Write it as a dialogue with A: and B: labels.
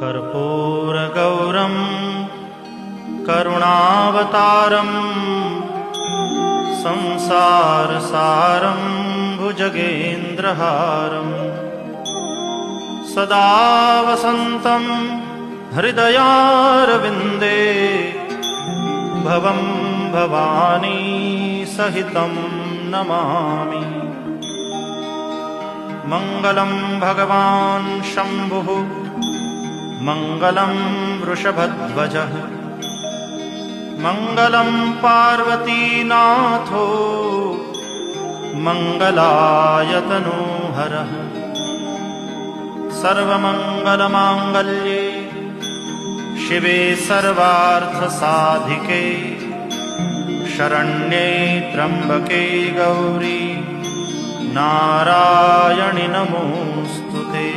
A: कर्पूरगौरं करुणावतारं संसारसारं भुजगेन्द्रहारं सदा वसन्तं हृदयारविन्दे भवं भवानी सहितं नमामि। मङ्गलं भगवान् शम्भुः मङ्गलं वृषभध्वजः मङ्गलं पार्वतीनाथो मङ्गलायतनोहरः। सर्वमङ्गलमाङ्गल्ये शिवे सर्वार्थसाधिके शरण्ये त्र्यम्बके गौरी नारायणि नमोऽस्तुते।